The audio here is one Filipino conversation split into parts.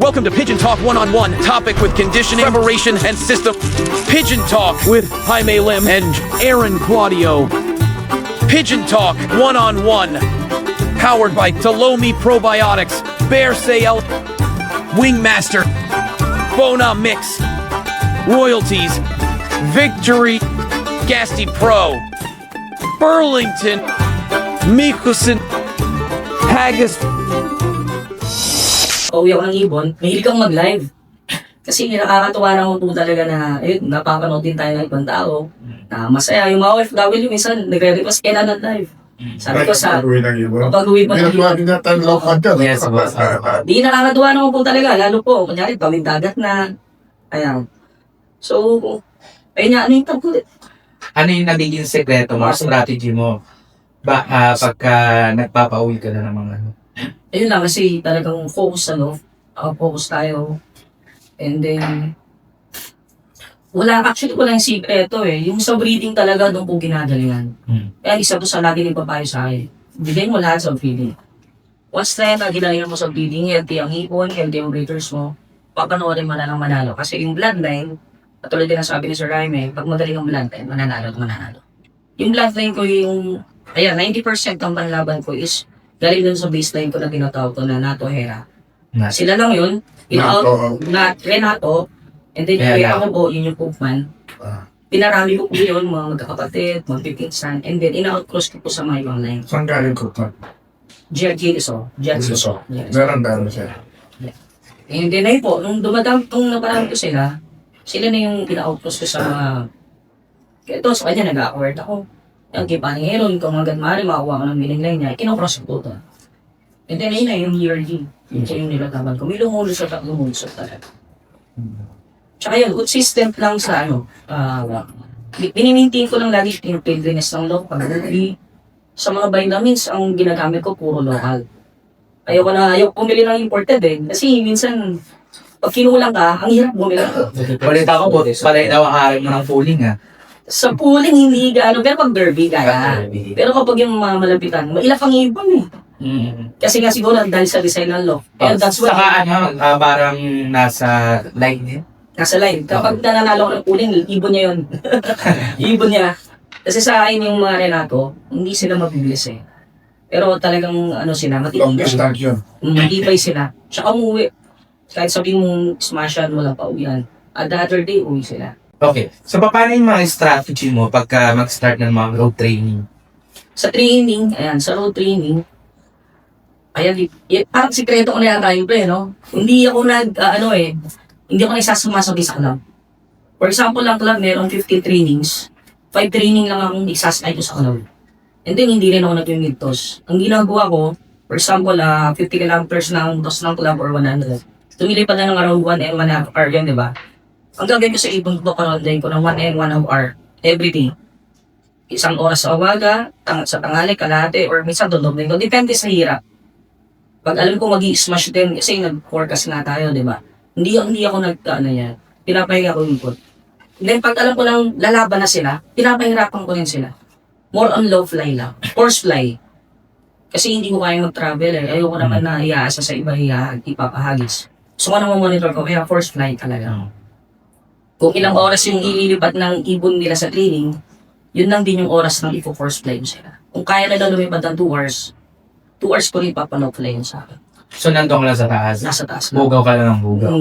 Welcome to Pigeon Talk One-on-One, topic with conditioning, preparation, and system. Pigeon Talk with Jaime Lim and Aaron Claudio. Pigeon Talk One-on-One, powered by Talomi Probiotics, Bear Sale, Wingmaster, Bona Mix, Royalties, Victory, Gasty Pro, Burlington, Mikusin, Haggis. Pauwi ako ng ibon, mahilig akong mag-live. Kasi nakakatuwa naman po talaga na, napapanood din tayo ng ibang tao. Na masaya, yung mga OFW minsan, nagre-request kailan ng live. Sabi ko sa, pag-uwi pa ng ibon. Yes, boss. Di nakakatuwa naman po talaga, lalo po, kunyari, tawid dagat na. Ayan. So, ayun nga, ano yung tagpulit? Ano yung nagiging sekreto mo, strategy mo? Pagka nagpapauwi ka na ng mga ano? Ayun lang, kasi talagang focus focus tayo. And then, actually walang sikreto eh. Yung sa breeding talaga doon po ginagalingan. Kaya isa to sa lagi ng papayo sa akin. Bigay mo lahat sa breeding. Once na ginalingan mo sa breeding, healthy ang ipon, healthy ang breeders mo, papanoorin mo na lang manalo. Kasi yung bloodline, katulad din ang sabi ni Sir Jaime, pag magaling ang bloodline, mananalo at mananalo. Yung bloodline ko yung, 90% ng panlaban ko is galing dun sa baseline ko na tinatawag ko na Nato Hera. Sila lang yun. Renato. And then yung ako po, yun yung Popeman. Pinarami ko po yun, mga magkakapatid, mga pipinsan. And then ina-outcross ko po sa mga ibang line. Saan galing ko ito? Giagiso. Meron siya. And then ayun po, nung naparami ko sila na yung ina-outcross ko sa mga... Ito, sa kanya nag-award ako. Yung kipaning heron, kung hanggang maaari makakuha ko ng winning line niya, kinocross ko ito. And then ayun na yung yearly. Yun siya yung nilataban ko. May lumulusot at lumulusot talaga. Tsaka yun, consistent lang sa binimintain ko lang lagi yung pilgrimage ng local. Sa mga vitamins, ang ginagamit ko puro local. Ayoko bumili ng imported eh. Kasi minsan, pag kinulang ka, ang hirap bumili. Balita ko po, palay daw ang hari mo ng pooling Sa pooling, hindi gaano, pero pag derby, kaya. Pero kapag yung mga malapitan, mailap ang ibon eh. Kasi nga siguro dahil sa design ng law. And that's why... Saka parang nasa line din? Nasa line. Kapag nananalo ko ng pooling, ibon niya yun. Ibon niya. Kasi sa akin yung mga Renato, hindi sila mabibilis eh. Pero talagang sila, Long distance yun. matibay sila. Tsaka umuwi. Kahit sabihin mong smashan, walang pauwian. At the other day, uwi sila. Okay. So, paano yung mga strategy mo pagka mag-start ng mga road training? Sa training, sa road training, parang sikreto ko na yata yun no? Hindi ako hindi ako nagsasamasabi sa club. For example, lang club, meron 50 trainings. 5 training lang akong isasakay ko sa club. And then, hindi rin ako nag-mid-toss. Ang ginagawa ko, for example, 50 kilometers ng toss ng club or 100. Tumilipad na ng around 1 and 1 hour yan, di ba? Ang gagawin ko sa ibon ko, karondahin ko ng 1 and 1 hour every day. Isang oras sa umaga, sa tanghali, kalahati, or minsan dodoblin ko. Depende sa hirap. Pag alam ko mag-i-smash din, kasi nag-forecast nga tayo, di ba? Hindi ako yan. Pinapahinga ko yung ikot. Then pag alam ko lang lalaban na sila, pinapahirapan ko rin sila. More on low fly lang. Force fly. Kasi hindi ko kaya mag-travel eh. Ayoko naman na iaasa sa iba ipapahagis. So ano mo monitor ko, kaya force fly talaga. Kung ilang oras yung ililipat ng ibon nila sa training, yun lang din yung oras ng force fly sila. Kung kaya na lumipad ng 2 hours, 2 hours ko rin papanood fly yun sa akin. So, nandun ka lang sa taas? Nasa taas. Bugaw ka lang ng bugaw?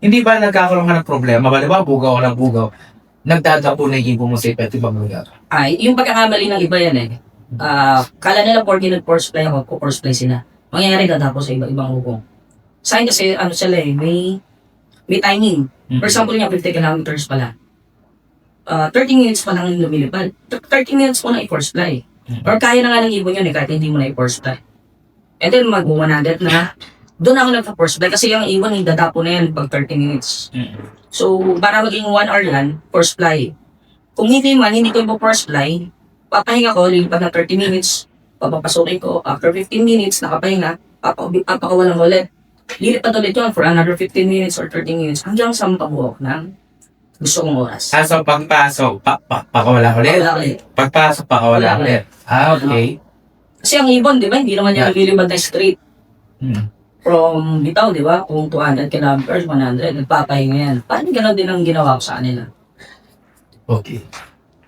Hindi ba nagkakaroon ka ng problema? Baliba, bugaw ka ng bugaw. Nagdadapo na yung ibon mo sa iba't ibang lugar? Yung pagkakamali ng iba yan eh. Kala nila porky nag-force fly ako, force fly sila. Mangyayari dadapo sa iba-ibang hukong. Sa akin kasi, sila eh, may timing. For example nga, 50 kilometers pala. 30 minutes pa lang yung lumilipad. 30 minutes mo na i-force fly. Or kaya na nga ng ibon yun eh, kahit hindi mo na i-force fly. And then mag-100 na, doon ako nagpa-force fly kasi yung ibon yung dadapo na yan pag 30 minutes. So, para maging 1 hour yan, force fly. Kung hindi ko ipo-force fly, papahinga ko, lilipad na 30 minutes, papapasukin ko, after 15 minutes, nakapahinga, papakawalan ko ulit. Lilipad ulit yun for another 15 minutes or 30 minutes hanggang sa mapabuhok ng gusto kong oras. So pagpasok, pakawala ulit? Pakawala ulit. Pagpasok, pakawala ulit. Okay. Kasi ang ibon, di ba, hindi naman niya lumilipad na straight. from bitaw, di ba? Kung 200 kilometers, 100, nagpapahinga yan. Parang gano'n din ang ginawa ko sa kanila. Okay.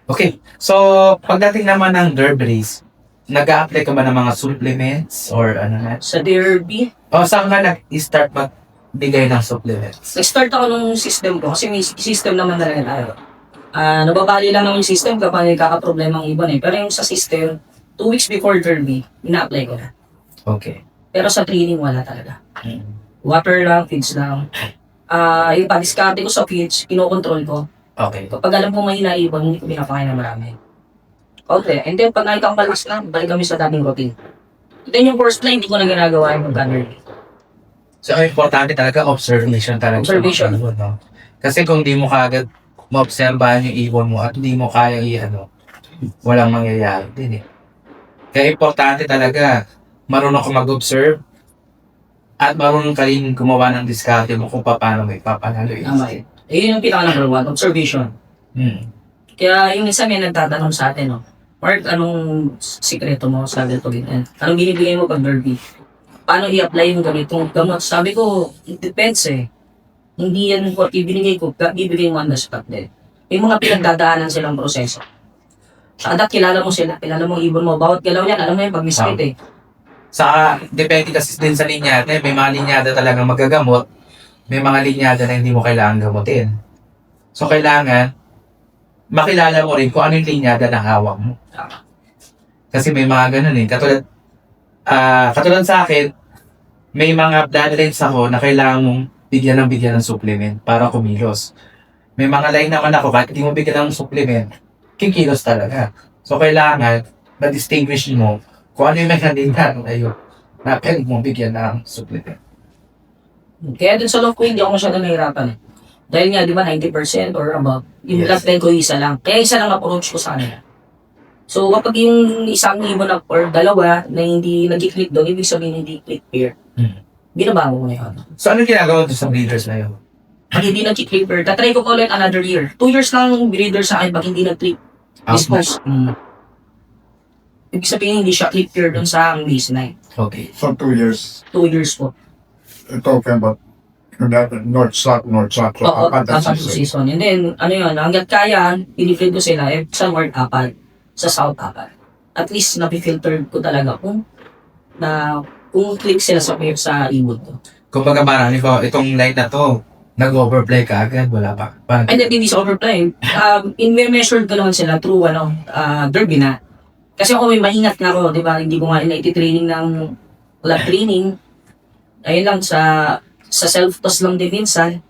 Okay. So, pagdating naman ng derb race, nag-a-apply ka ba ng mga supplements or ano na? Sa derby, O, saan ka nag-start magbigay ng supplements? nag-start ako nung system ko kasi may system naman talaga tayo. Nababali lang naman yung system kapag nagkakaproblema ang ibon eh. Pero yung sa system, 2 weeks before derby, ina-apply ko na. Okay. Pero sa training, wala talaga. Water lang, feeds lang. Yung pag-discarte ko sa feeds, kinokontrol ko. Okay. Kapag alam kong may naibon, hindi ko pinapakain ng marami. Okay, and then pag nakita kong balas lang, balik kami sa dating routine. Then yung first play, hindi ko na ginagawa yung gunner. So, ang importante talaga, observation talaga. Observation. No? Kasi kung di mo kagad maobserbahan yung ibon mo at hindi mo kaya walang mangyayari din eh. Kaya importante talaga, marunong ka mag-observe at marunong ka rin gumawa ng diskarte mo kung paano may papanalo Tama yun. Yun yung pinaka-number 1, observation. Kaya yung isa may nagtatanong sa atin, no? Mark, anong sikreto mo sa ganito ganyan? Anong binibigay mo pag derby? Paano i-apply yung ganitong gamot? Sabi ko, it depends eh. Hindi yan what ibinigay ko, bibigay mo on the spot din. May mga pinagdadaanan silang proseso. Sa adat, kilala mo sila, kilala mo ang ibon mo. Bawat galaw niyan, alam mo yan pag may sakit eh. Saka, depende kasi din sa linyada. May mga linyada talagang magagamot. May mga linyada na hindi mo kailangan gamutin. So, kailangan makilala mo rin kung ano yung linyada ng hawak mo. Kasi may mga ganun eh. Katulad sa akin, may mga bloodlines ako na kailangan mong bigyan ng supplement para kumilos. May mga line naman ako, kahit hindi mo bigyan ng supplement, kikilos talaga. So, kailangan ma-distinguish mo kung ano yung linyada ngayon na pwede mong bigyan ng supplement. Kaya dun sa love ko, hindi ako masyadong nahirapan eh. Dahil nga, di ba, 90% or above, yung Yes. blood line ko isa lang. Kaya isa lang approach ko sa kanila. So, kapag yung isang ibon na or dalawa na hindi nag-click doon, ibig sabihin hindi click pair. Binabago ko na yun. So, ano ginagawa doon sa breeders na yun? Pag hindi nag-click pair, tatry ko pa ulit another year. 2 years lang ang breeder sa akin pag hindi nag-click. Dispose. Ibig sabihin hindi siya click pair doon sa baseline. Okay. So 2 years, 2 years po. talking about north-south. So, Oo, apat na apat season. season. And then, ano yun, hanggat kaya, pinifilter ko sila, sa north apat, sa south apat. At least, napifilter ko talaga kung click sila sa pair sa ibon ko. Kung baga parang, itong line na to, nag-overplay ka agad, wala pa. Parang, And then, hindi sa overplay. In-measured ko naman sila through, derby na. Kasi ako may maingat nga ako, di ba? Hindi ko nga iti-training ng lab training. Ayun lang, sa self-toss lang din minsan.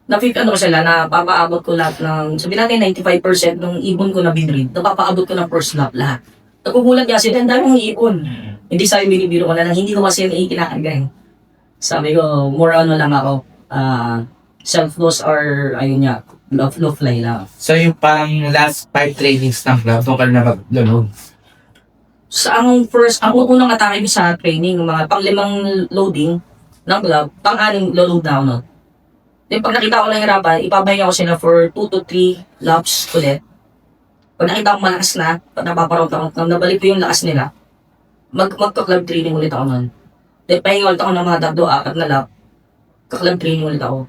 Ano ko sila, napapaabot ko lahat ng, sabihin natin 95% ng ibon ko na binread, napapaabot ko ng first lap lahat. Nagugulat nga sila, ang dami mong ibon. Hindi sa akin binibiro ko na lang, hindi ko kasi yung ikinakagay. Sabi ko, more ano lang ako, self-toss or, ayun nga, low fly lang. so yung parang last 5 trainings ng club, doon ka na mag-load. Sa ang unang atake ko sa training, mga pang-5 loading ng club, pang-6 load na ako nun. Then pag nakita ko nahirapan, ipapahinga ko sila for 2 to 3 laps ulit. Pag nakita ko malakas na, pag napaparot ako, nabalik ko yung lakas nila, magka-club training ulit ako nun. Then pahinga ulit ako ng mga 3-4 na lap, ka-club training ulit ako.